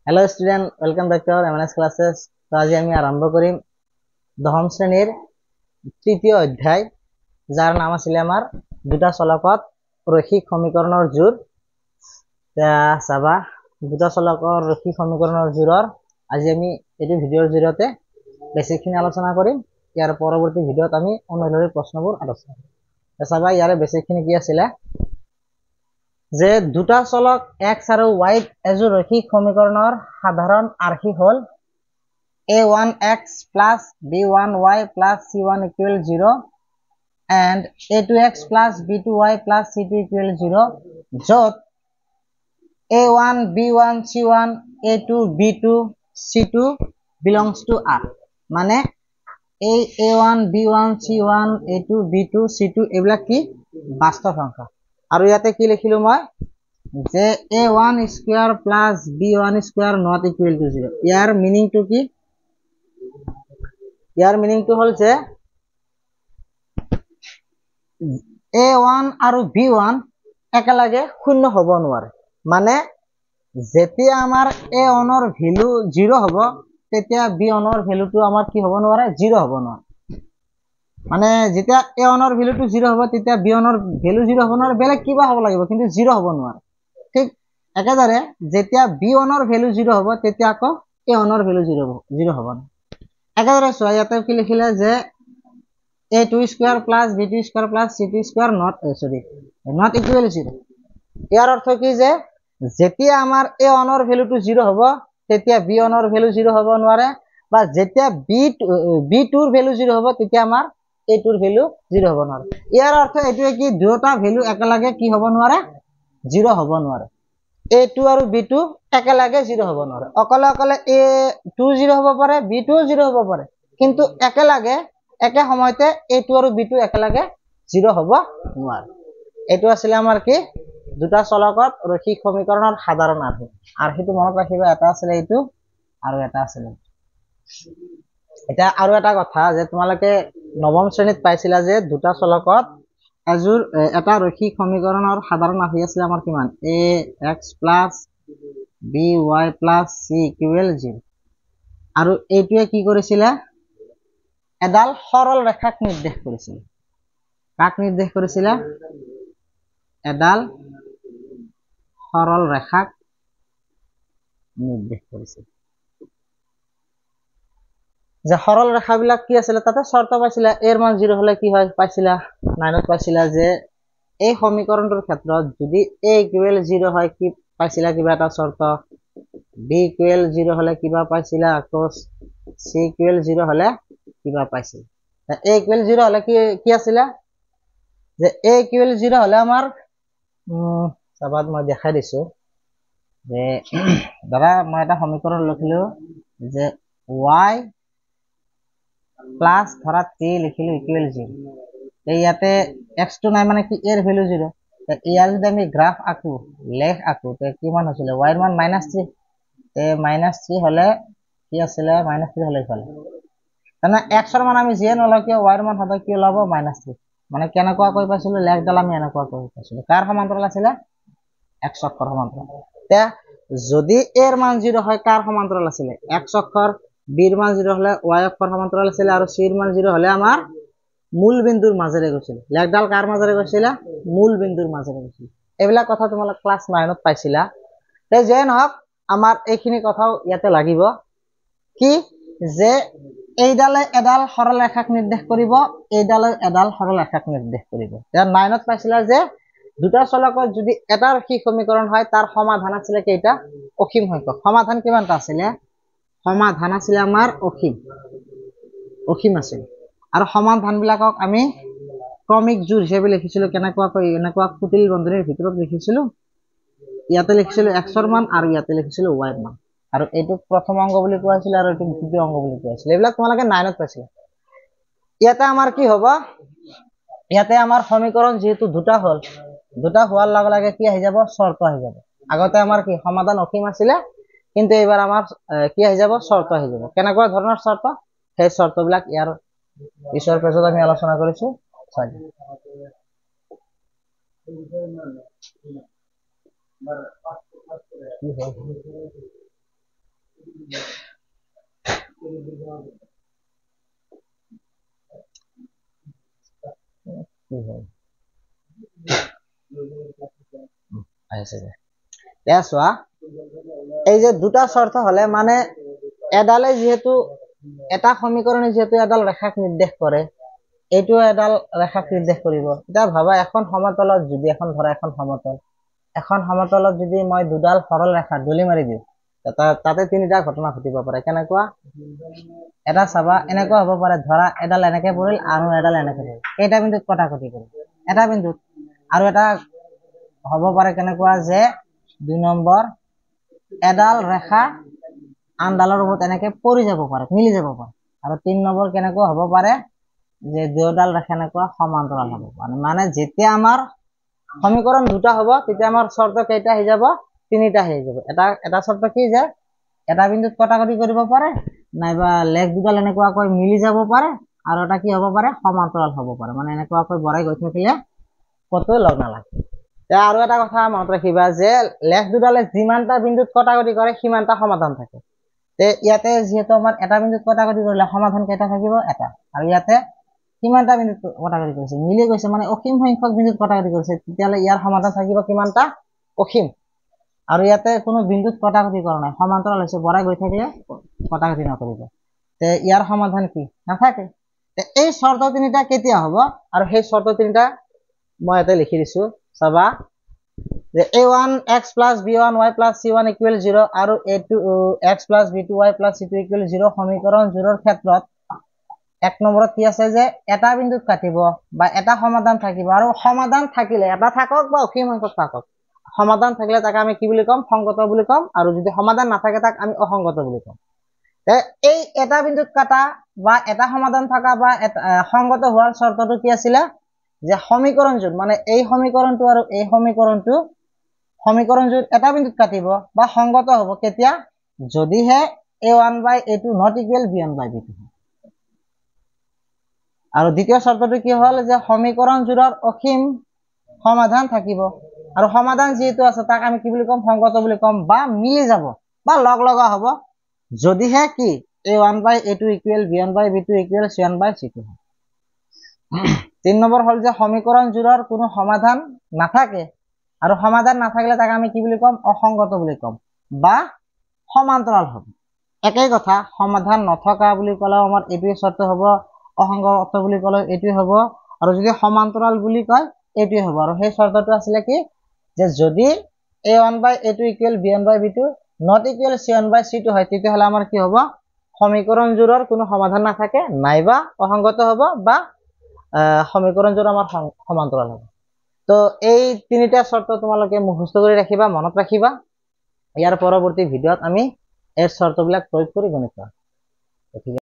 Hello student, welcome back to our MNS classes. তো আজ আমি আরম্ভ করিম দশম শ্রেণীর তৃতীয় অধ্যায়, যার নাম আছিল আমার দুটা চলকত রৈখিক সমীকৰণৰ জোৰ। চাবা দুটা চলকৰ ৰৈখিক সমীকৰণৰ জোৰৰ আজি আমি এইটো ভিডিঅ'ৰ জৰিয়তে বেছিকখিনি আলোচনা কৰিম। ইয়াৰ পৰৱৰ্তী ভিডিঅ'ত আমি অনুশীলনী প্ৰশ্নবোৰ আলোচনা কৰিম। চাবা ইয়াৰে বেছিকখিনি কি আছিলে যে দুটা চলক x আৰু y এযোৰ ৰৈখিক সমীকৰণৰ সাধাৰণ আৰ্হি হল a1x plus b1y plus c1 equal 0 and a2x plus b2y plus c2 equal 0, যত a1 b1 c1 a2 b2 c2 belongs to R। মানে এই a1 b1 c1 a2 b2 c2 এইবিলাক কি বাস্তৱ সংখ্যা। আৰু ইয়াতে কি লিখিলো মই যে a1 square plus b1 square not equal to 0। ইয়াৰ মিনিংটো কি? ইয়াৰ মিনিংটো হল যে a1 আৰু b1 একেলগে শূন্য হ'ব নোৱাৰে। মানে যেতিয়া আমাৰ a1 ৰ ভ্যালু 0 হ'ব তেতিয়া b1 ৰ ভ্যালুটো আমাৰ কি হ'ব নোৱাৰে, 0 হ'ব নোৱাৰে। মানে যেতিয়া a1 ৰ ভ্যালুটো 0 হ'ব তেতিয়া b1 ৰ ভ্যালু 0 হ'ব নোৱাৰে, বেলেগ কিবা হ'ব লাগিব, কিন্তু 0 হ'ব নোৱাৰে। ঠিক একেদৰে যেতিয়া b1 ৰ ভ্যালু 0 হ'ব তেতিয়া আকৌ a1 ৰ ভ্যালু 0 হ'ব না। একেদৰে চোৱা ইয়াতে কি লিখিলে যে a2 square plus b2 square plus c2 square not equal 0। ইয়াৰ অৰ্থ কি যে যেতিয়া আমাৰ a1 ৰ ভ্যালুটো 0 হ'ব তেতিয়া b1 ৰ ভ্যালু 0 হ'ব নোৱাৰে, বা যেতিয়া b2 ৰ ভ্যালু 0 হ'ব তেতিয়া আমাৰ a2 ৰ ভ্যালু 0 হ'ব নোৱাৰে। ইয়াৰ অৰ্থ এইটোৱে কি দুটা ভ্যালু একেলগে কি হ'ব নোৱাৰে, 0 হ'ব নোৱাৰে। a2 আৰু b2 একেলগে 0 হ'ব নোৱাৰে। অকলে অকলে a2 0 হ'ব পাৰে, b2 0 হ'ব পাৰে, কিন্তু একেলগে একে সময়তে a2 আৰু b2 একেলগে 0 হ'ব নোৱাৰে। এইটো আছিল আমাৰ কি দুটা চলকত ৰৈখিক সমীকৰণৰ সাধাৰণ আৰ্হি। আৰ্হিটো মনত ৰাখিবা, এটা আছিল এইটো আৰু এটা আছিল। এতিয়া আৰু এটা কথা যে তোমালোকে নৱম শ্ৰেণীত পাইছিলা যে দুটা চলকত এটা ৰৈখিক সমীকৰণৰ সাধাৰণ আৰ্হি আছিল আমাৰ কিমান, ax plus by plus c equal 0। আৰু এইটোৱে কি কৰিছিলে, এডাল সৰল ৰেখাক নিৰ্দেশ কৰিছিল। কাক নিৰ্দেশ কৰিছিলে? এডাল সৰল ৰেখাক নিৰ্দেশ কৰিছিল। যে সৰল ৰেখাবিলাক কি আছিলে, তাতে শৰ্ত পাইছিলা, এৰ মান 0 হলে কি হয় পাইছিলা, 9ত পাইছিলা যে এই সমীকৰণটোৰ ক্ষেত্ৰত যদি a ইকুৱেল 0 হয় কি পাইছিলা, কিবা এটা শৰ্ত, b ইকুৱেল 0 হলে কিবা পাইছিলা, আকৌ c ইকুৱেল 0 হলে কিবা পাইছিল। a ইকুৱেল 0 হলে কি আছিলে যে a ইকুৱেল 0 হলে আমাৰ চাবাত মই দেখাই দিছো যে ধৰা মই এটা সমীকৰণ লিখিলো যে y প্লাস ধৰা 3 লিখিলো ইকুৱেল 0। ইয়াতে x টো নাই, মানে কি এৰ ভ্যালু 0। ইয়াৰ যদি আমি গ্রাফ আঁকো, লেখ আঁকো, তে কিমান হৈছিল, y এর মান -3। তে -3 হলে কি আছিল, -3 হলে ইফালে মানে x এর মান আমি যিয়ে নলওঁ কিয় y এর মান সদায় কি ওলাব, -3। মানে কেনেকুৱা কৈ পাইছিলো, লেখডাল আমি এনেকুৱা কৈ পাইছিলো। কাৰ সমান্তৰাল আছিলে, x অক্ষৰ সমান্তৰাল। তে যদি এৰ মান 0 হয় কাৰ সমান্তৰাল আছিলে, x অক্ষৰ, b এৰ মান 0 হলে y অক্ষৰ সমান্তৰাল আছিলে, আৰু c এৰ মান 0 হলে আমাৰ মূল বিন্দুৰ মাজেৰে গৈছিল। লেখডাল কাৰ মাজেৰে গৈছিল, মূল বিন্দুৰ মাজেৰে গৈছিল। এইবিলাক কথা তোমালোক ক্লাস 9ত পাইছিলা। তে যে নহওক আমাৰ এইখিনি কথাও ইয়াতে লাগিব কি যে এইডালে এডাল সৰল ৰেখাক নিৰ্দেশ কৰিব, এইডালে এডাল সৰল ৰেখাক নিৰ্দেশ কৰিব। 9ত পাইছিলা যে দুটা চলকত যদি এটা ৰৈখিক সমীকৰণ হয় তাৰ সমাধান আছিলে কেইটা, অসীম সংখ্যক। সমাধান কিমানটা আছিলে, সমাধান আছিলে আমাৰ অসীম আছিল। আৰু সমাধান বিলাকক আমি ক্ৰমিক জোৰ হিচাপে লিখিছিলো। কেনেকুৱাকৈ, এনেকুৱা কুটিল বন্ধনীৰ ভিতৰত লিখিছিলো। ইয়াতে লিখিছিলো x ৰ মান আৰু ইয়াতে লিখিছিলো y ৰ মান। আৰু এইটো প্ৰথম অংগ বুলি কোৱা হৈছিল আৰু এইটো দ্বিতীয় অংগ বুলি কোৱা হৈছিল। এইবিলাক তোমালোকে 9ত পাইছিলা। ইয়াতে আমাৰ কি হ'ব, ইয়াতে আমাৰ সমীকৰণ যেহেতু দুটা হল, দুটা হোৱাৰ লগে লগে কি আহি যাব, শৰ্ত আহি যাব। আগতে আমাৰ কি সমাধান অসীম আছিলে, কিন্তু এইবাৰ আমাৰ কি আহি যাব, শৰ্ত আহি যাব। কেনেকুৱা ধৰণৰ শৰ্ত, সেই শৰ্তবিলাক ইয়াৰ পিছৰ পেজত আমি আলোচনা কৰিছো। চোৱা এই যে দুটা শৰ্ত হলে মানে এডালে যেহেতু এটা সমীকৰণে যেহেতু এডাল ৰেখাক নিৰ্দেশ কৰে এইটো এডাল ৰেখাক নিৰ্দেশ কৰিব এটা ভাবা এখন সমতলত যদি এখন ধৰা এখন সমতলত যদি মই দুডাল সৰল ৰেখা দলি মাৰি দিও তাতে তিনিটা ঘটনা ঘটিব পাৰে কেনেকুৱা এটা চাবা এনেকুৱা হ'ব পাৰে ধৰা এডাল এনেকে পৰিল আৰু এডাল এনেকে পৰিল কেইটা বিন্দুত কটাকটি কৰিল এটা বিন্দুত আৰু এটা হ'ব পাৰে কেনেকুৱা যে 2 নম্বৰ এডাল ৰেখা আনডালৰ ওপৰত এনেকে পৰি যাব পাৰে মিলি যাব পাৰে আৰু 3 নম্বৰ কেনেকুৱা হ'ব পাৰে যে দুডাল ৰেখা এনেকুৱা সমান্তৰাল হ'ব মানে যেতিয়া আমাৰ সমীকৰণ দুটা হ'ব তেতিয়া আমাৰ শৰ্ত কেইটা হৈ যাব তিনিটা হৈ যাব এটা শৰ্ত কি যে এটা বিন্দুত কটাকটি কৰিব পাৰে নাইবা লেখ দুডাল এনেকুৱাকৈ মিলি যাব পাৰে আৰু এটা কি হ'ব পাৰে সমান্তৰাল হ'ব পাৰে মানে এনেকুৱাকৈ বৰাই গৈ থাকিলে কত লগ নালাগে আৰু এটা কথা মনত ৰাখিবা যে লেখ দুডালে যিমানটা বিন্দুত কটাকটি কৰে সিমানটা সমাধান থাকে তে ইয়াতে যেহেতু আমাৰ এটা বিন্দুত কটাকটি কৰিলে সমাধান কেইটা থাকিব এটা আৰু ইয়াতে কিমানটা বিন্দুত কটাকটি কৰিছে মিলি গৈছে মানে অসীম সংখ্যক বিন্দুত কটাকটি কৰিছে তেতিয়ালে ইয়াৰ সমাধান থাকিব কিমানটা অসীম আৰু ইয়াতে কোনো বিন্দুত কটাকটি কৰা নাই সমান্তৰাল হৈছে বৰাই গৈ থাকিলে কটাকটি নকৰিব তে ইয়াৰ সমাধান কি নাথাকে তে এই শৰ্ত তিনিটা কেতিয়া হ'ব আৰু সেই শর্ত তিনিটা মই ইয়াতে লিখি দিছো চাবা যে a1x + b1y + c1 = 0 আৰু a2x + b2y + c2 = 0 সমীকৰণ জোড়ৰ ক্ষেত্ৰত এক নম্বৰত কি আছে যে এটা বিন্দুত কাটিব বা এটা সমাধান থাকিব আৰু সমাধান থাকিলে এটা থাকক বা অসীম সংখ্যক থাকক সমাধান থাকিলে তাকে আমি কি বুলি কম সংগত বুলি কম আৰু যদি সমাধান নাথাকে তাক আমি অসংগত বুলি কম এই এটা বিন্দুত কাটা বা এটা সমাধান থাকা বা সংগত হোৱাৰ শৰ্তটো কি আছিল যে সমীকৰণ জোড় মানে এই সমীকৰণটো আৰু এই সমীকরণটো সমীকরণ জোড় এটা বিন্দুত কাটিব বা সংগত হ'ব কেতিয়া যদিহে a1/a2 not equal b1/b2 আৰু দ্বিতীয় শৰ্তটো কি হল যে সমীকৰণ জোড়ৰ অসীম সমাধান থাকিব আৰু সমাধান যেহেতু আছে তাক আমি কি বুলি কম সংগত বুলি কম বা মিলি যাব বা লগ লগা হ'ব যদিহে কি a1/a2 = b1/b2 = c1/c2 3 নম্বৰ হল যে সমীকৰণ জোড়ৰ কোনো সমাধান নাথাকে আৰু সমাধান নাথাকিলে তাক আমি কি বুলি কম অসংগত বুলি কম বা সমান্তৰাল হ'ব একেই কথা সমাধান নথকা বুলি ক'লেও আমাৰ এইটোৱে শৰ্ত হ'ব অসংগত বুলি ক'লেও এইটোৱে হ'ব আৰু যদি সমান্তৰাল বুলি কয় এইটোৱে হ'ব আৰু সেই শর্তটো আছিল কি যে যদি a1/a2 = b1/b2 not equal c1/c2 হয় তেতিয়াহলে আমাৰ কি হ'ব সমীকৰণ জোড়ৰ কোনো সমাধান নাথাকে নাইবা অসংগত হ'ব বা সমীকৰণ জোড় আমাৰ সমান্তৰাল হ'ব তো এই তিনিটা শৰ্ত তোমালোকে মুখস্থ কৰি ৰাখিবা মনত ৰাখিবা ইয়াৰ পৰৱৰ্তী ভিডিঅ'ত আমি এই শৰ্তবিলাক প্ৰয়োগ কৰি গণিত